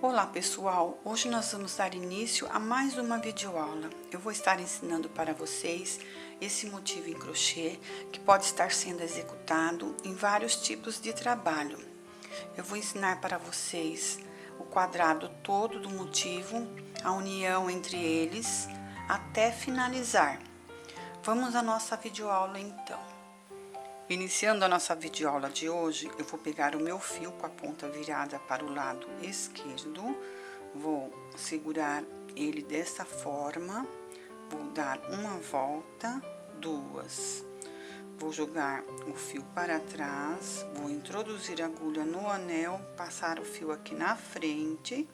Olá pessoal, hoje nós vamos dar início a mais uma videoaula. Eu vou estar ensinando para vocês esse motivo em crochê que pode estar sendo executado em vários tipos de trabalho. Eu vou ensinar para vocês o quadrado todo do motivo, a união entre eles, até finalizar. Vamos à nossa videoaula então. Iniciando a nossa videoaula de hoje, eu vou pegar o meu fio com a ponta virada para o lado esquerdo, vou segurar ele dessa forma, vou dar uma volta, duas, vou jogar o fio para trás, vou introduzir a agulha no anel, passar o fio aqui na frente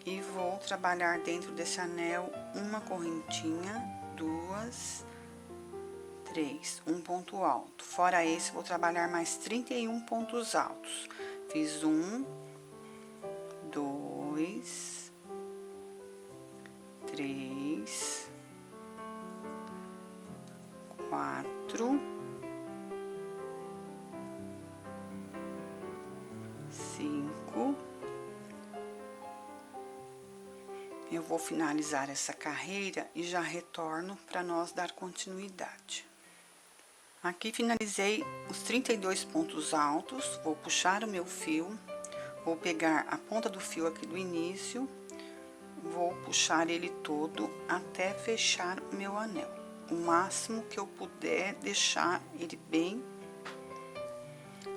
e vou trabalhar dentro desse anel uma correntinha, duas, 3, um ponto alto. Fora esse, vou trabalhar mais 31 pontos altos. Fiz 1, 2, 3, 4, 5. Eu vou finalizar essa carreira e já retorno para nós dar continuidade. Aqui finalizei os 32 pontos altos, vou puxar o meu fio, vou pegar a ponta do fio aqui do início, vou puxar ele todo até fechar o meu anel. O máximo que eu puder deixar ele bem,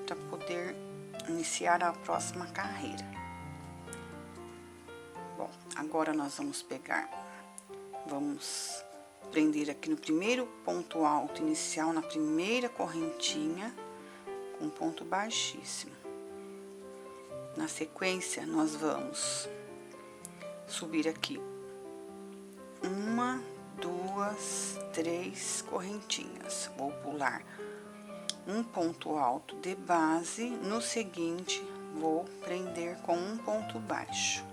para poder iniciar a próxima carreira. Bom, agora nós vamos pegar, vamos prender aqui no primeiro ponto alto inicial, na primeira correntinha, com ponto baixíssimo. Na sequência, nós vamos subir aqui uma, duas, três correntinhas. Vou pular um ponto alto de base, no seguinte, vou prender com um ponto baixo.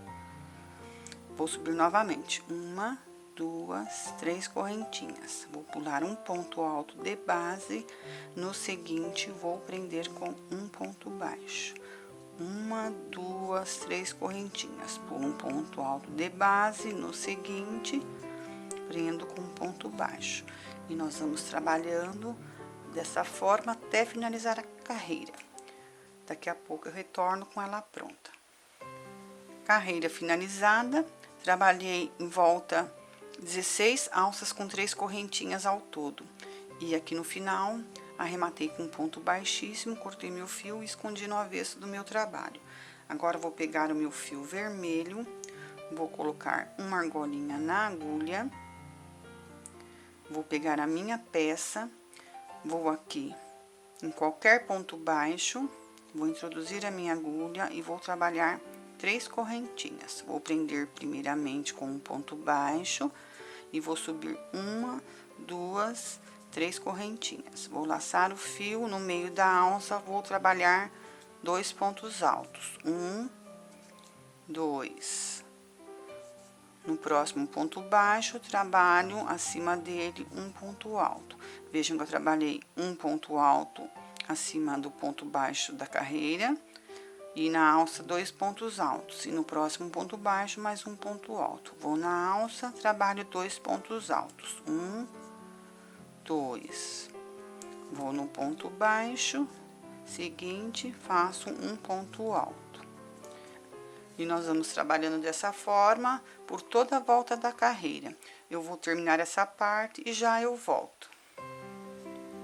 Vou subir novamente, uma, duas, três correntinhas. Vou pular um ponto alto de base, no seguinte, vou prender com um ponto baixo. Uma, duas, três correntinhas. Pulo um ponto alto de base, no seguinte, prendo com um ponto baixo. E nós vamos trabalhando dessa forma até finalizar a carreira. Daqui a pouco eu retorno com ela pronta. Carreira finalizada, trabalhei em volta 16 alças com 3 correntinhas ao todo. E aqui no final, arrematei com um ponto baixíssimo, cortei meu fio e escondi no avesso do meu trabalho. Agora, vou pegar o meu fio vermelho, vou colocar uma argolinha na agulha, vou pegar a minha peça, vou aqui em qualquer ponto baixo, vou introduzir a minha agulha e vou trabalhar 3 correntinhas. Vou prender primeiramente com um ponto baixo e vou subir uma, duas, 3 correntinhas. Vou laçar o fio no meio da alça, vou trabalhar 2 pontos altos. 1, 2. No próximo ponto baixo, trabalho acima dele um ponto alto. Vejam que eu trabalhei um ponto alto acima do ponto baixo da carreira. E na alça, 2 pontos altos. E no próximo ponto baixo, mais um ponto alto. Vou na alça, trabalho 2 pontos altos. 1, 2. Vou no ponto baixo, seguinte, faço um ponto alto. E nós vamos trabalhando dessa forma por toda a volta da carreira. Eu vou terminar essa parte e já eu volto.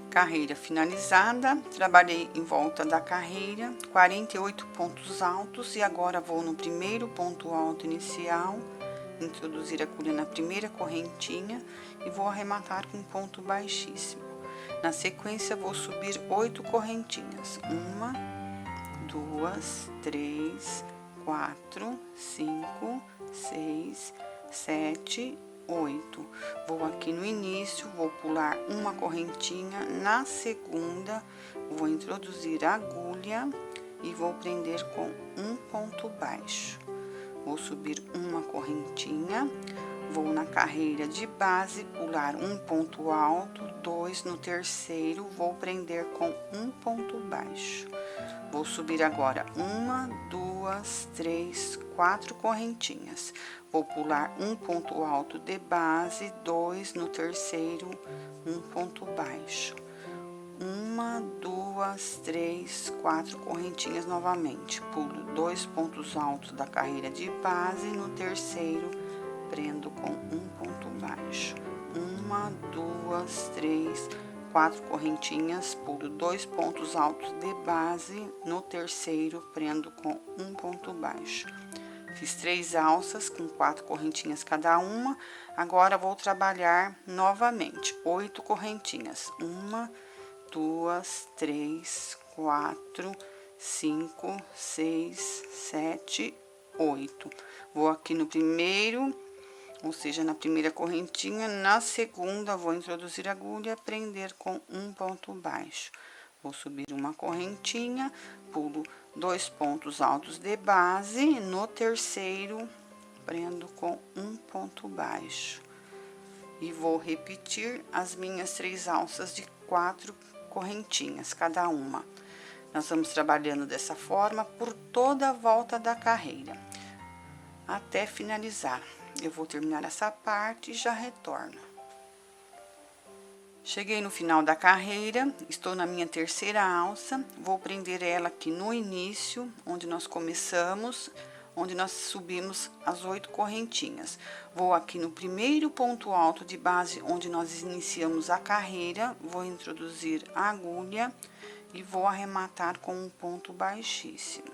Carreira finalizada, trabalhei em volta da carreira, 48 pontos altos e agora vou no primeiro ponto alto inicial, introduzir a agulha na primeira correntinha e vou arrematar com um ponto baixíssimo. Na sequência, vou subir 8 correntinhas, 1, 2, 3, 4, 5, 6, 7, 8. Vou aqui no início, vou pular uma correntinha, na segunda, vou introduzir a agulha e vou prender com um ponto baixo. Vou subir uma correntinha, vou na carreira de base, pular um ponto alto, 2 no terceiro, vou prender com um ponto baixo. Vou subir agora 1, 2, 3, 4 correntinhas. Vou pular um ponto alto de base, 2 no terceiro, um ponto baixo. 1, 2, 3, 4 correntinhas novamente. Pulo 2 pontos altos da carreira de base, no terceiro, prendo com um ponto baixo. 1, 2, 3, 4 correntinhas, pulo 2 pontos altos de base, no terceiro, prendo com um ponto baixo. Fiz 3 alças com 4 correntinhas cada uma. Agora, vou trabalhar novamente 8 correntinhas. 1, 2, 3, 4, 5, 6, 7, 8. Vou aqui no primeiro, ou seja, na primeira correntinha. Na segunda, vou introduzir agulha, prender com um ponto baixo. Vou subir uma correntinha, pulo 2 pontos altos de base, no terceiro, prendo com um ponto baixo. E vou repetir as minhas 3 alças de 4 correntinhas, cada uma. Nós vamos trabalhando dessa forma por toda a volta da carreira, até finalizar. Eu vou terminar essa parte e já retorno. Cheguei no final da carreira, estou na minha terceira alça, vou prender ela aqui no início, onde nós começamos, onde nós subimos as 8 correntinhas. Vou aqui no primeiro ponto alto de base, onde nós iniciamos a carreira, vou introduzir a agulha e vou arrematar com um ponto baixíssimo.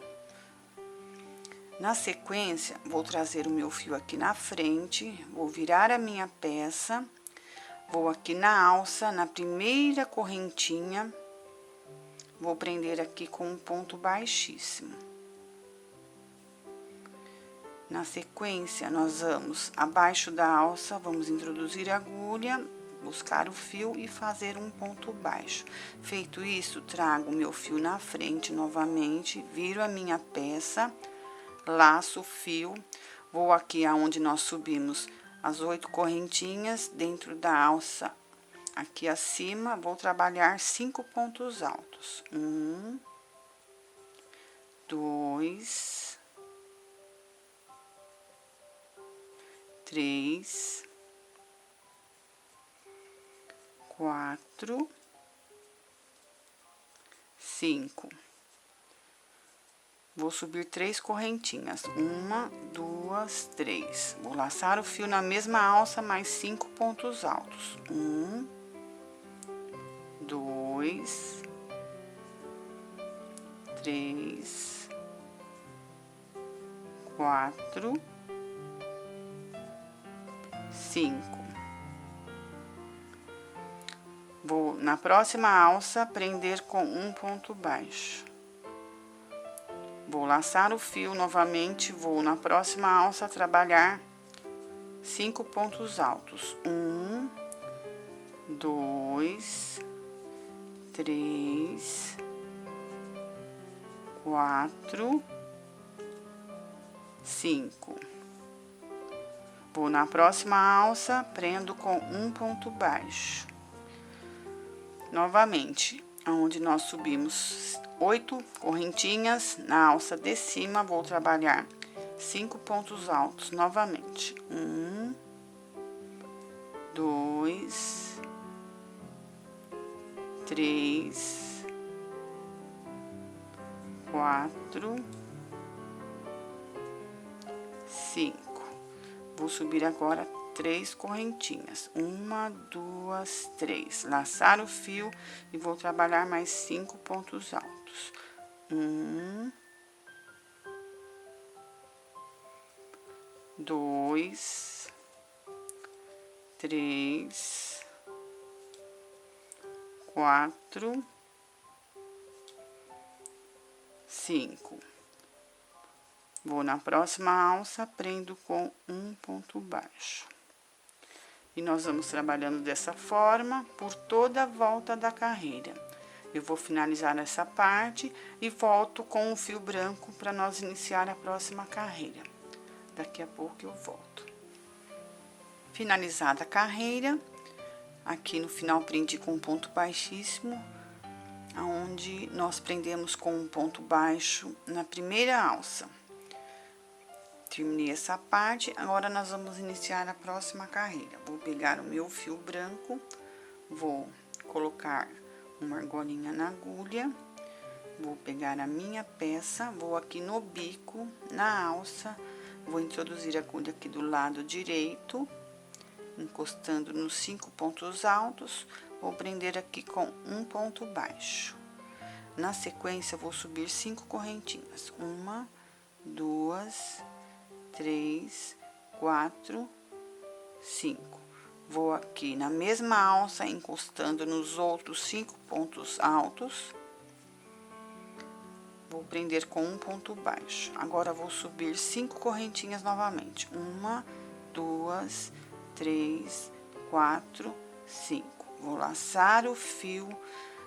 Na sequência, vou trazer o meu fio aqui na frente, vou virar a minha peça. Vou aqui na alça, na primeira correntinha, vou prender aqui com um ponto baixíssimo. Na sequência, nós vamos abaixo da alça, vamos introduzir a agulha, buscar o fio e fazer um ponto baixo. Feito isso, trago o meu fio na frente novamente, viro a minha peça, laço o fio, vou aqui aonde nós subimos as 8 correntinhas, dentro da alça, aqui acima, vou trabalhar 5 pontos altos. 1, 2, 3, 4, 5. Vou subir 3 correntinhas, 1, 2, 3. Vou laçar o fio na mesma alça, mais 5 pontos altos. 1, 2, 3, 4, 5. Vou na próxima alça prender com um ponto baixo. Vou laçar o fio novamente, vou na próxima alça trabalhar 5 pontos altos. 1, 2, 3, 4, 5. Vou na próxima alça, prendo com um ponto baixo. Novamente, onde nós subimos 8 correntinhas, na alça de cima, vou trabalhar 5 pontos altos novamente. 1, 2, 3, 4, 5. Vou subir agora 3 correntinhas. 1, 2, 3. Laçar o fio e vou trabalhar mais 5 pontos altos. 1, 2, 3, 4, 5. Vou na próxima alça, prendo com um ponto baixo. E nós vamos trabalhando dessa forma por toda a volta da carreira. Eu vou finalizar essa parte e volto com o fio branco para nós iniciar a próxima carreira. Daqui a pouco eu volto. Finalizada a carreira, aqui no final prendi com um ponto baixíssimo. aonde nós prendemos com um ponto baixo na primeira alça. Terminei essa parte, agora nós vamos iniciar a próxima carreira. Vou pegar o meu fio branco, vou colocar uma argolinha na agulha, vou pegar a minha peça, vou aqui no bico, na alça, vou introduzir a agulha aqui do lado direito, encostando nos 5 pontos altos, vou prender aqui com um ponto baixo. Na sequência, vou subir 5 correntinhas. 1, 2, 3, 4, 5. Vou aqui na mesma alça, encostando nos outros 5 pontos altos. Vou prender com um ponto baixo. Agora, vou subir 5 correntinhas novamente. 1, 2, 3, 4, 5. Vou laçar o fio.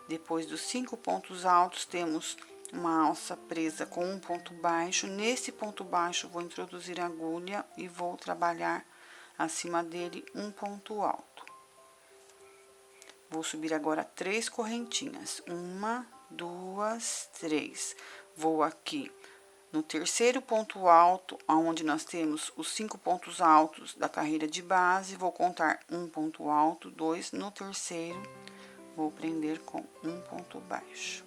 Depois dos 5 pontos altos, temos uma alça presa com um ponto baixo. Nesse ponto baixo, vou introduzir a agulha e vou trabalhar acima dele um ponto alto. Vou subir agora 3 correntinhas. 1, 2, 3. Vou aqui no terceiro ponto alto, onde nós temos os 5 pontos altos da carreira de base, vou contar um ponto alto, 2 no terceiro, vou prender com um ponto baixo.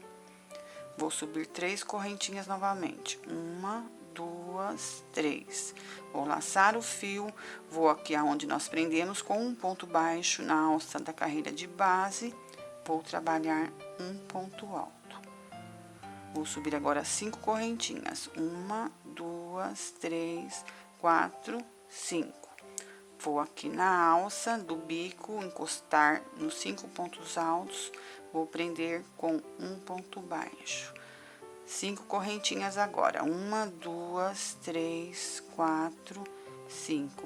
Vou subir 3 correntinhas novamente. 1, 2, 3. Vou laçar o fio, vou aqui aonde nós prendemos com um ponto baixo na alça da carreira de base, vou trabalhar um ponto alto. Vou subir agora 5 correntinhas. 1, 2, 3, 4, 5. Vou aqui na alça do bico, encostar nos 5 pontos altos, vou prender com um ponto baixo. 5 correntinhas agora. 1, 2, 3, 4, 5.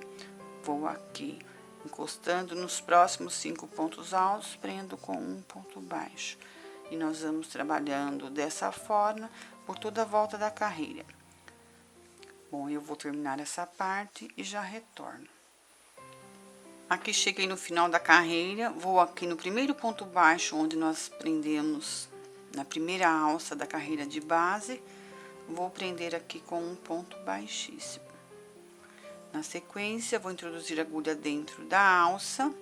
Vou aqui, encostando nos próximos 5 pontos altos, prendo com um ponto baixo. E nós vamos trabalhando dessa forma por toda a volta da carreira. Bom, eu vou terminar essa parte e já retorno. Aqui cheguei no final da carreira, vou aqui no primeiro ponto baixo, onde nós prendemos na primeira alça da carreira de base, vou prender aqui com um ponto baixíssimo. Na sequência, vou introduzir a agulha dentro da alça,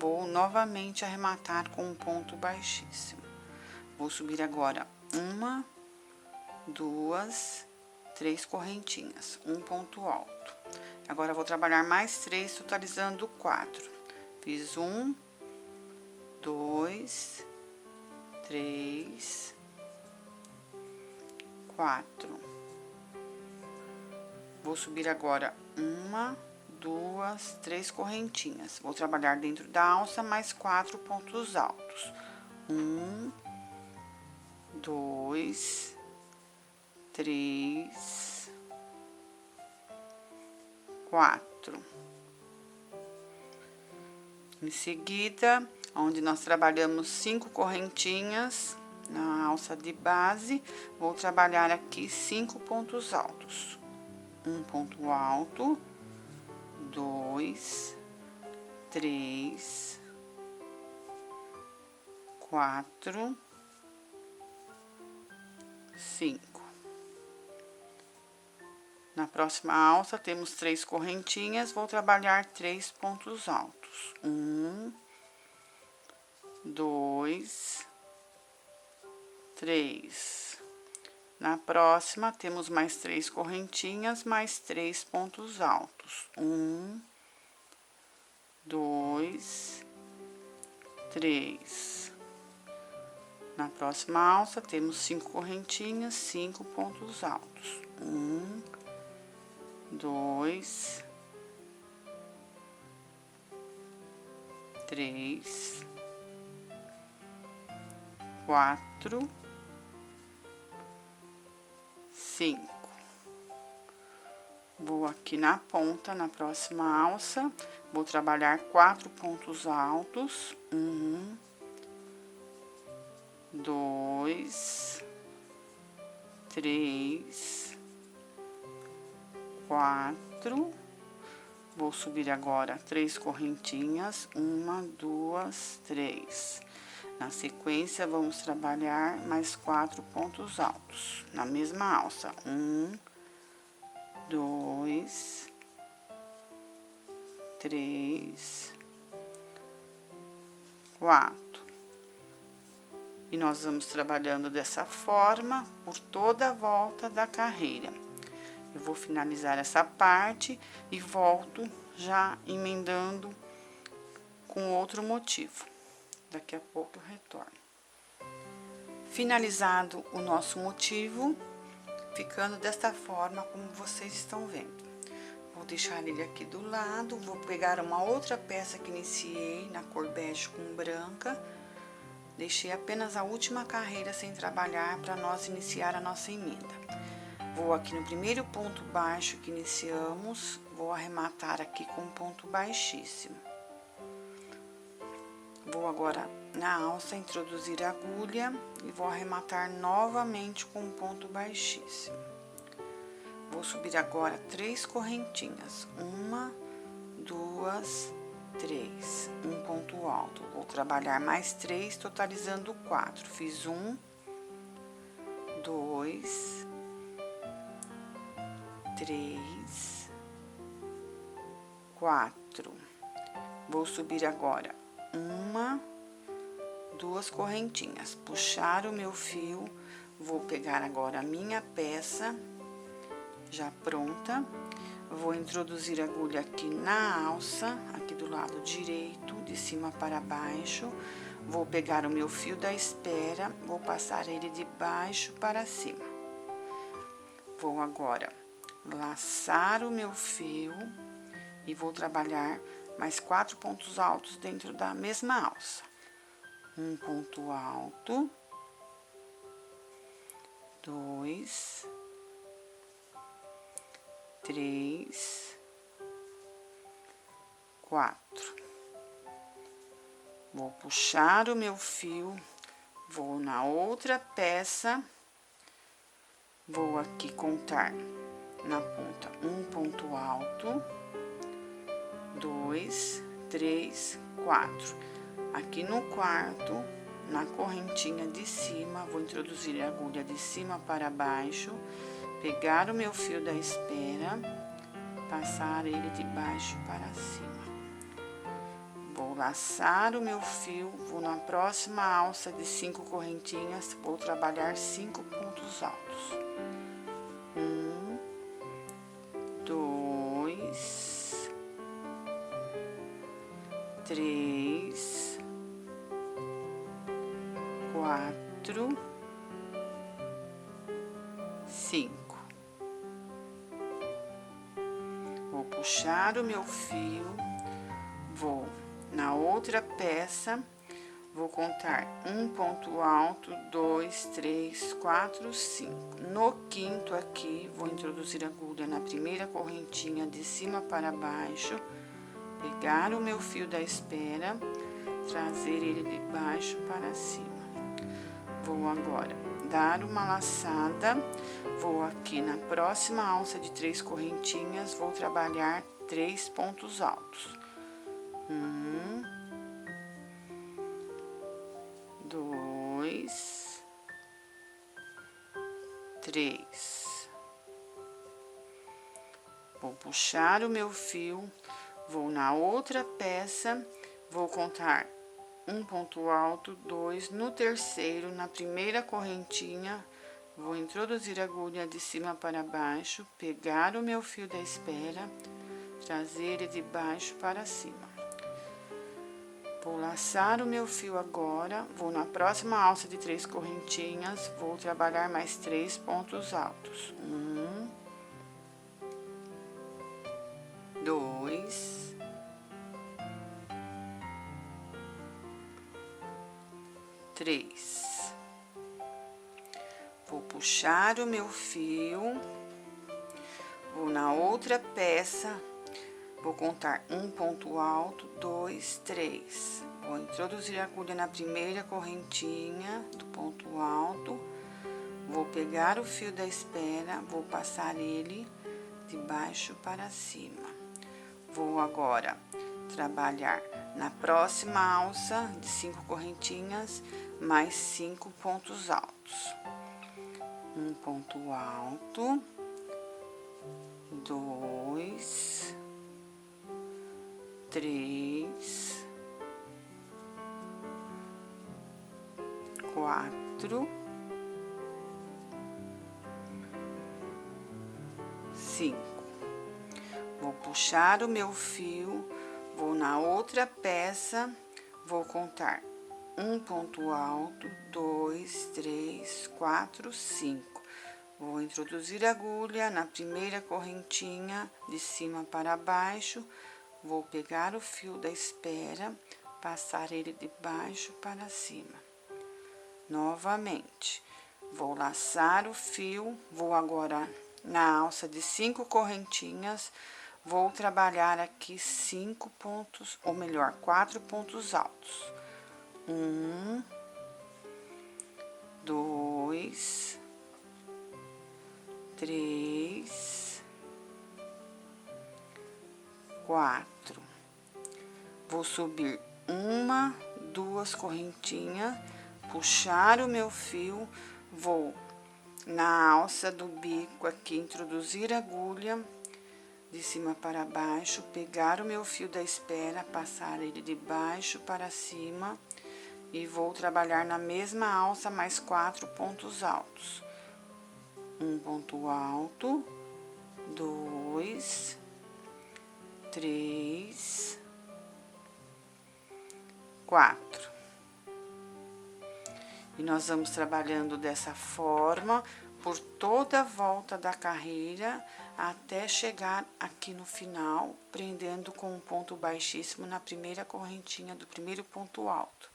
vou novamente arrematar com um ponto baixíssimo. Vou subir agora 1, 2, 3 correntinhas, um ponto alto. Agora, vou trabalhar mais 3, totalizando 4. Fiz 1, 2, 3, 4. Vou subir agora 1, 2, 3 correntinhas. Vou trabalhar dentro da alça mais 4 pontos altos. 1, 2, 3, 4. Em seguida, onde nós trabalhamos 5 correntinhas na alça de base, vou trabalhar aqui 5 pontos altos. Um ponto alto, 2, 3, 4, 5. Na próxima alça, temos 3 correntinhas, vou trabalhar 3 pontos altos. 1, 2, 3. Na próxima, temos mais 3 correntinhas, mais 3 pontos altos. 1, 2, 3. Na próxima alça, temos 5 correntinhas, 5 pontos altos. 1, 2, 3, 4, 5. Vou aqui na ponta, na próxima alça, vou trabalhar 4 pontos altos. 1, 2, 3, 4. Vou subir agora 3 correntinhas, 1, 2, 3. Na sequência, vamos trabalhar mais 4 pontos altos, na mesma alça. 1, 2, 3, 4. E nós vamos trabalhando dessa forma por toda a volta da carreira. Eu vou finalizar essa parte e volto já emendando com outro motivo. Daqui a pouco eu retorno. Finalizado o nosso motivo, ficando desta forma como vocês estão vendo. Vou deixar ele aqui do lado, vou pegar uma outra peça que iniciei na cor bege com branca. Deixei apenas a última carreira sem trabalhar para nós iniciar a nossa emenda. Vou aqui no primeiro ponto baixo que iniciamos, vou arrematar aqui com um ponto baixíssimo. Vou agora na alça introduzir a agulha e vou arrematar novamente com um ponto baixíssimo. Vou subir agora 3 correntinhas, 1, 2, 3, um ponto alto. Vou trabalhar mais 3, totalizando 4. Fiz 1, 2, 3, 4. Vou subir agora 1, 2 correntinhas, puxar o meu fio, vou pegar agora a minha peça já pronta, vou introduzir a agulha aqui na alça, aqui do lado direito, de cima para baixo, vou pegar o meu fio da espera, vou passar ele de baixo para cima. Vou agora laçar o meu fio e vou trabalhar mais 4 pontos altos dentro da mesma alça. Um ponto alto, 2, 3, 4. Vou puxar o meu fio, vou na outra peça, vou aqui contar na ponta um ponto alto, 2, 3, 4. Aqui no quarto, na correntinha de cima, vou introduzir a agulha de cima para baixo, pegar o meu fio da espera, passar ele de baixo para cima. Vou laçar o meu fio, vou na próxima alça de 5 correntinhas, vou trabalhar 5 pontos altos. 1, 2, 3, 4, 5. Vou puxar o meu fio, vou na outra peça, vou contar um ponto alto, 2, 3, 4, 5. No quinto aqui, vou introduzir a agulha na primeira correntinha de cima para baixo, pegar o meu fio da espera, trazer ele de baixo para cima. Vou agora dar uma laçada, vou aqui na próxima alça de 3 correntinhas, vou trabalhar 3 pontos altos. 1, 2, 3. Vou puxar o meu fio, vou na outra peça, vou contar um ponto alto, 2, no terceiro, na primeira correntinha, vou introduzir a agulha de cima para baixo, pegar o meu fio da espera, trazer ele de baixo para cima. Vou laçar o meu fio agora, vou na próxima alça de 3 correntinhas, vou trabalhar mais 3 pontos altos. 1, 2, 3. Vou puxar o meu fio, vou na outra peça, vou contar um ponto alto, 2, 3. Vou introduzir a agulha na primeira correntinha do ponto alto, vou pegar o fio da espera, vou passar ele de baixo para cima. Vou agora trabalhar na próxima alça de 5 correntinhas, mais 5 pontos altos. Um ponto alto, 2, 3, 4, 5. Vou puxar o meu fio, vou na outra peça, vou contar um ponto alto, 2, 3, 4, 5. Vou introduzir a agulha na primeira correntinha de cima para baixo, vou pegar o fio da espera, passar ele de baixo para cima. Novamente, vou laçar o fio, vou agora na alça de 5 correntinhas, vou trabalhar aqui 5 pontos, ou melhor, 4 pontos altos. 1, 2, 3, 4. Vou subir 1, 2 correntinhas, puxar o meu fio, vou na alça do bico aqui, introduzir a agulha de cima para baixo, pegar o meu fio da espera, passar ele de baixo para cima e vou trabalhar na mesma alça mais 4 pontos altos. Um ponto alto, 2, 3, 4. E nós vamos trabalhando dessa forma por toda a volta da carreira até chegar aqui no final, prendendo com um ponto baixíssimo na primeira correntinha do primeiro ponto alto.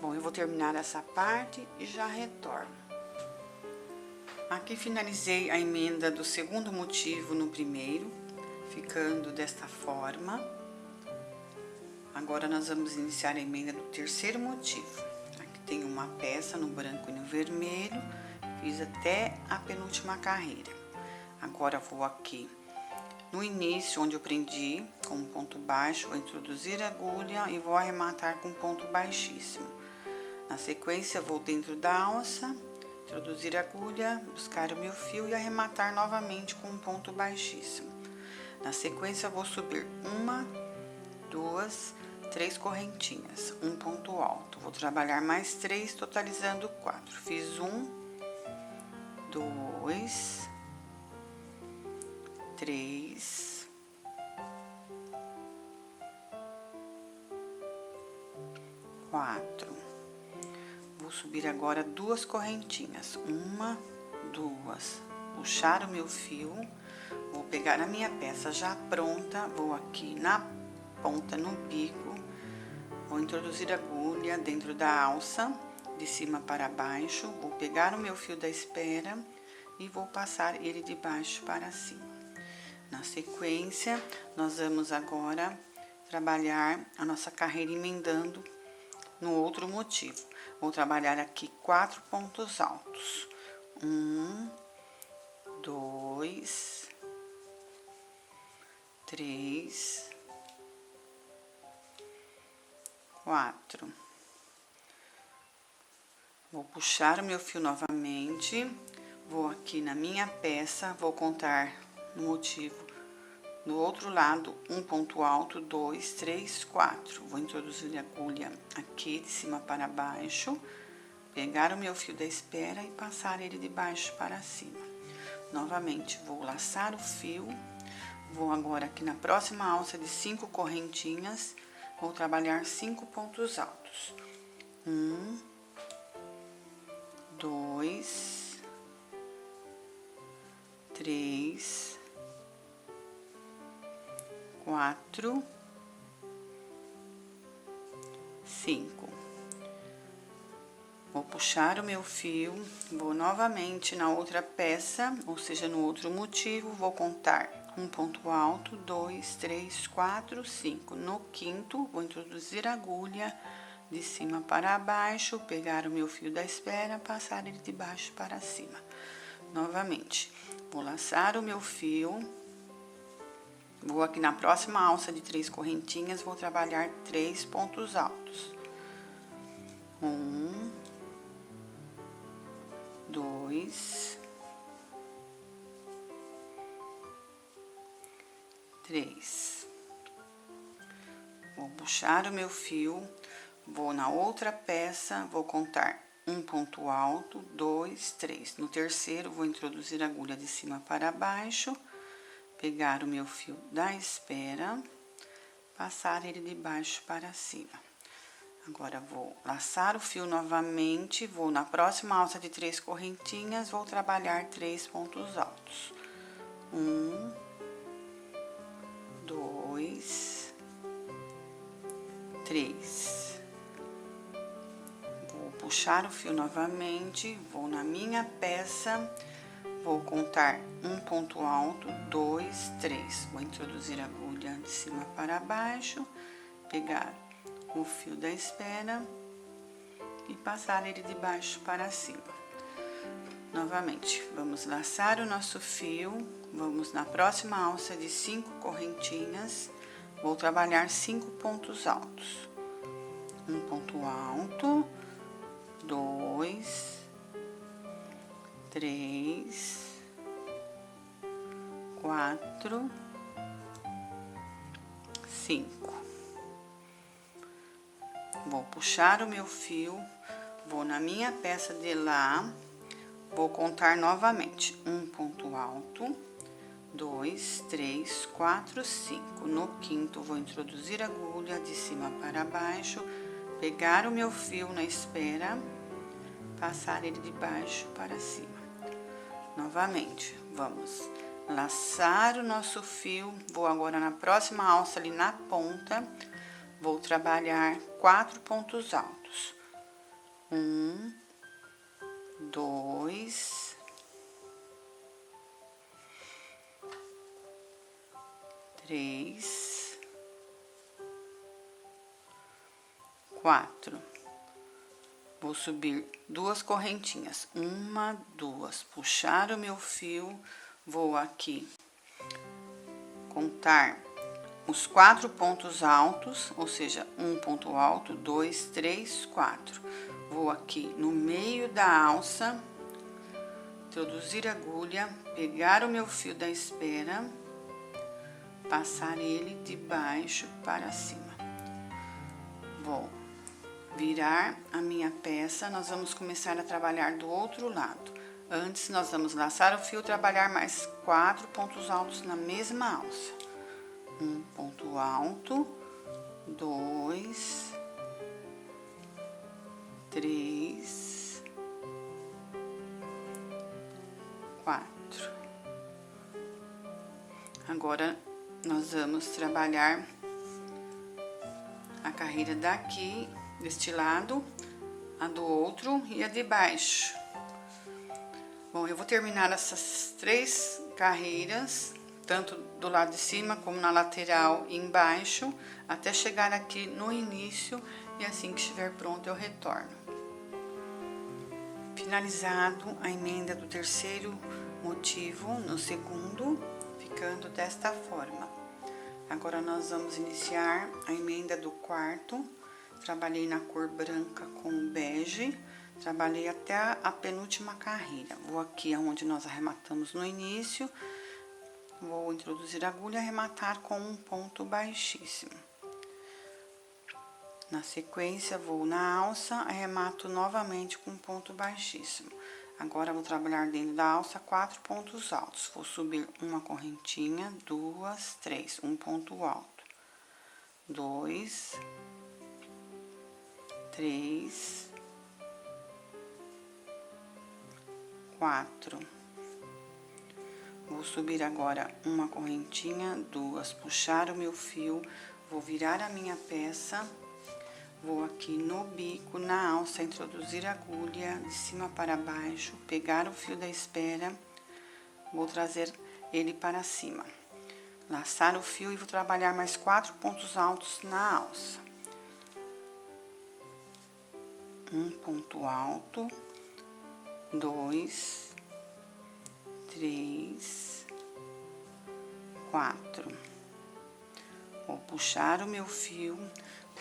Bom, eu vou terminar essa parte e já retorno. Aqui finalizei a emenda do segundo motivo no primeiro, ficando desta forma. Agora, nós vamos iniciar a emenda do terceiro motivo. Aqui tem uma peça no branco e no vermelho, fiz até a penúltima carreira. Agora, vou aqui no início, onde eu prendi com um ponto baixo, vou introduzir a agulha e vou arrematar com um ponto baixíssimo. Na sequência, vou dentro da alça, introduzir a agulha, buscar o meu fio e arrematar novamente com um ponto baixíssimo. Na sequência, vou subir 1, 2, 3 correntinhas, um ponto alto. Vou trabalhar mais 3, totalizando 4. Fiz 1, 2, 3, 4. Vou subir agora 2 correntinhas, 1, 2, puxar o meu fio, vou pegar a minha peça já pronta, vou aqui na ponta, no bico, vou introduzir a agulha dentro da alça, de cima para baixo, vou pegar o meu fio da espera e vou passar ele de baixo para cima. Na sequência, nós vamos agora trabalhar a nossa carreira emendando no outro motivo. Vou trabalhar aqui 4 pontos altos. 1, 2, 3, 4. Vou puxar o meu fio novamente, vou aqui na minha peça, vou contar no motivo do outro lado, um ponto alto, 2, 3, 4. Vou introduzir a agulha aqui de cima para baixo, pegar o meu fio da espera e passar ele de baixo para cima. Novamente, vou laçar o fio, vou agora aqui na próxima alça de 5 correntinhas, vou trabalhar 5 pontos altos. 1, 2, 3, 4, 5. Vou puxar o meu fio, vou novamente na outra peça, ou seja, no outro motivo, vou contar um ponto alto, 2, 3, 4, 5. No quinto, vou introduzir a agulha de cima para baixo, pegar o meu fio da espera, passar ele de baixo para cima. Novamente, vou laçar o meu fio, Vou aqui na próxima alça de 3 correntinhas, vou trabalhar 3 pontos altos. 1, 2, 3. Vou puxar o meu fio, vou na outra peça, vou contar um ponto alto, 2, 3. No terceiro, vou introduzir a agulha de cima para baixo, pegar o meu fio da espera, passar ele de baixo para cima. Agora, vou laçar o fio novamente, vou na próxima alça de 3 correntinhas, vou trabalhar 3 pontos altos. 1, 2, 3. Vou puxar o fio novamente, vou na minha peça, vou contar um ponto alto, 2, 3. Vou introduzir a agulha de cima para baixo, pegar o fio da espera e passar ele de baixo para cima. Novamente, vamos laçar o nosso fio, vamos na próxima alça de 5 correntinhas, vou trabalhar 5 pontos altos. Um ponto alto, 2, 3, 4, 5. Vou puxar o meu fio, vou na minha peça de lá, vou contar novamente um ponto alto, 2, 3, 4, 5. No quinto, vou introduzir a agulha de cima para baixo, pegar o meu fio na espera, passar ele de baixo para cima. Novamente, vamos laçar o nosso fio, vou agora na próxima alça ali na ponta, vou trabalhar 4 pontos altos. 1, 2, 3, 4. Vou subir 2 correntinhas, 1, 2, puxar o meu fio, vou aqui contar os 4 pontos altos, ou seja, um ponto alto, 2, 3, 4. Vou aqui no meio da alça, introduzir a agulha, pegar o meu fio da espera, passar ele de baixo para cima. Vou virar a minha peça, nós vamos começar a trabalhar do outro lado. Antes, nós vamos laçar o fio, trabalhar mais 4 pontos altos na mesma alça. Um ponto alto, 2, 3, 4. Agora, nós vamos trabalhar a carreira daqui, deste lado, a do outro e a de baixo. Bom, eu vou terminar essas 3 carreiras, tanto do lado de cima como na lateral e embaixo, até chegar aqui no início, e assim que estiver pronto eu retorno. Finalizado a emenda do terceiro motivo no segundo, ficando desta forma. Agora, nós vamos iniciar a emenda do quarto. Trabalhei na cor branca com bege, trabalhei até a penúltima carreira. Vou aqui onde nós arrematamos no início, vou introduzir a agulha e arrematar com um ponto baixíssimo. Na sequência, vou na alça, arremato novamente com um ponto baixíssimo. Agora, vou trabalhar dentro da alça 4 pontos altos. Vou subir uma correntinha, 2, 3, um ponto alto. 2, 3, 4. Vou subir agora uma correntinha, 2, puxar o meu fio, vou virar a minha peça, vou aqui no bico, na alça, introduzir a agulha de cima para baixo, pegar o fio da espera, vou trazer ele para cima. Laçar o fio e vou trabalhar mais 4 pontos altos na alça. Um ponto alto, 2, 3, 4. Vou puxar o meu fio,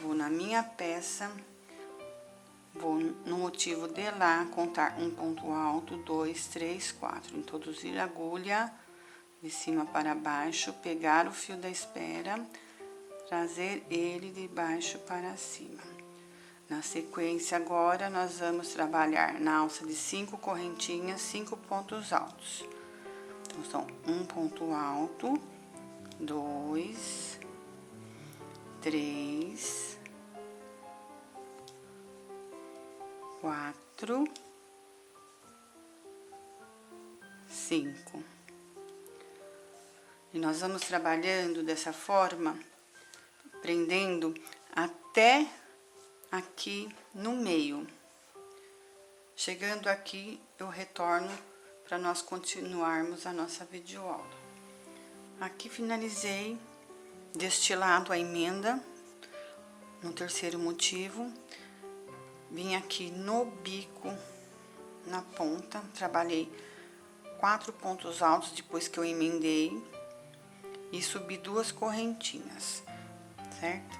vou na minha peça, vou no motivo de lá, contar um ponto alto, 2, 3, 4. Introduzir a agulha de cima para baixo, pegar o fio da espera, trazer ele de baixo para cima. Na sequência, agora, nós vamos trabalhar na alça de 5 correntinhas, 5 pontos altos. Então, são um ponto alto, 2, 3, 4, 5. E nós vamos trabalhando dessa forma, prendendo até aqui no meio. Chegando aqui, eu retorno para nós continuarmos a nossa videoaula. Aqui finalizei deste lado a emenda, no terceiro motivo. Vim aqui no bico, na ponta, trabalhei 4 pontos altos depois que eu emendei e subi 2 correntinhas, certo?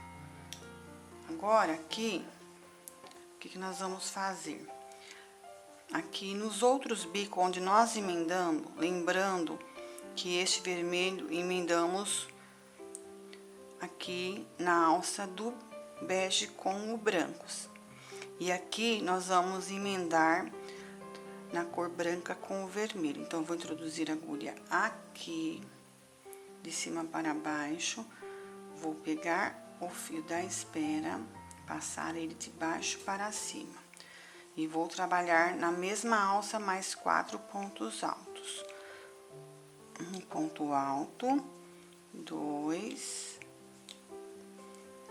Agora, aqui, o que nós vamos fazer? Aqui nos outros bicos onde nós emendamos, lembrando que este vermelho emendamos aqui na alça do bege com o branco. E aqui nós vamos emendar na cor branca com o vermelho. Então, eu vou introduzir a agulha aqui, de cima para baixo, vou pegar o fio da espera, passar ele de baixo para cima. E vou trabalhar na mesma alça mais 4 pontos altos. Um ponto alto, 2,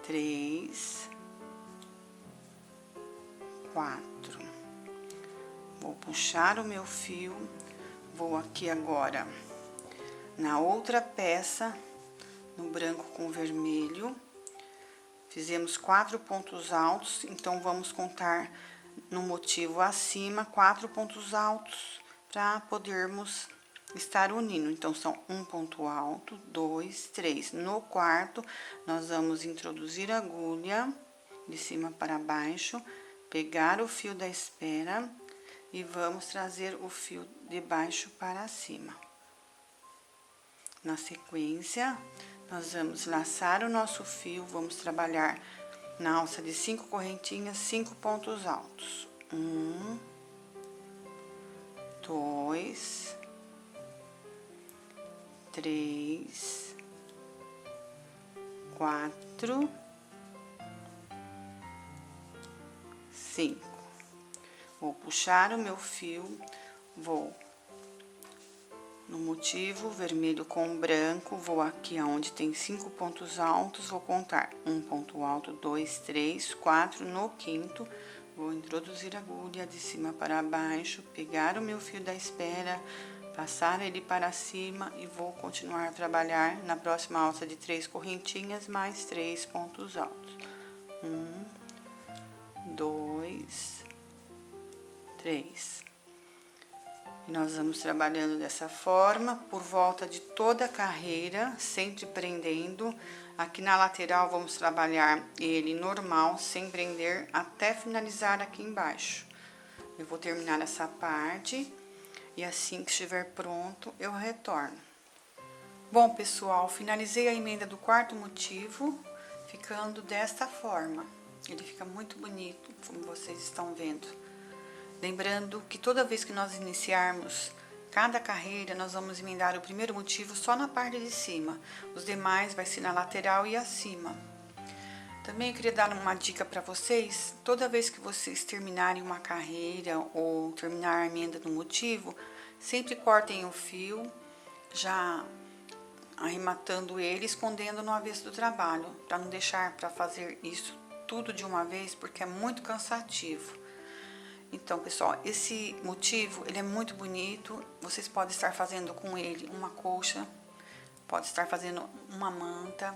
3, 4. Vou puxar o meu fio, vou aqui agora na outra peça, no branco com vermelho. Fizemos 4 pontos altos, então vamos contar no motivo acima 4 pontos altos para podermos estar unindo. Então, são um ponto alto, 2, 3. No quarto, nós vamos introduzir a agulha de cima para baixo, pegar o fio da espera e vamos trazer o fio de baixo para cima. Na sequência, nós vamos laçar o nosso fio, vamos trabalhar na alça de 5 correntinhas, 5 pontos altos. 1, 2, 3, 4, 5. Vou puxar o meu fio, vou no motivo vermelho com branco, vou aqui aonde tem 5 pontos altos, vou contar um ponto alto, 2, 3, 4, no quinto, vou introduzir a agulha de cima para baixo, pegar o meu fio da espera, passar ele para cima e vou continuar a trabalhar na próxima alça de 3 correntinhas, mais 3 pontos altos. 1, 2, 3. E nós vamos trabalhando dessa forma, por volta de toda a carreira, sempre prendendo. Aqui na lateral, vamos trabalhar ele normal, sem prender, até finalizar aqui embaixo. Eu vou terminar essa parte, e assim que estiver pronto, eu retorno. Bom, pessoal, finalizei a emenda do quarto motivo, ficando desta forma. Ele fica muito bonito, como vocês estão vendo. Lembrando que toda vez que nós iniciarmos cada carreira, nós vamos emendar o primeiro motivo só na parte de cima. Os demais vai ser na lateral e acima. Também eu queria dar uma dica para vocês. Toda vez que vocês terminarem uma carreira ou terminar a emenda do motivo, sempre cortem o fio, já arrematando ele, escondendo no avesso do trabalho, para não deixar para fazer isso tudo de uma vez, porque é muito cansativo. Então, pessoal, esse motivo, ele é muito bonito. Vocês podem estar fazendo com ele uma colcha, pode estar fazendo uma manta,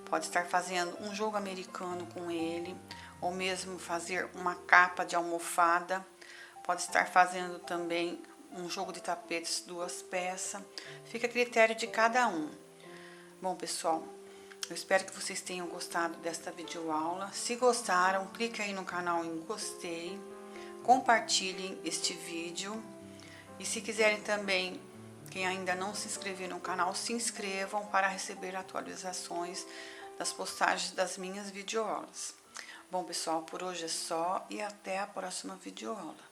pode estar fazendo um jogo americano com ele, ou mesmo fazer uma capa de almofada. Pode estar fazendo também um jogo de tapetes, 2 peças. Fica a critério de cada um. Bom, pessoal, Eu espero que vocês tenham gostado desta videoaula. Se gostaram, clique aí no canal em gostei, compartilhem este vídeo. E se quiserem também, quem ainda não se inscreveu no canal, se inscrevam para receber atualizações das postagens das minhas videoaulas. Bom, pessoal, por hoje é só e até a próxima videoaula.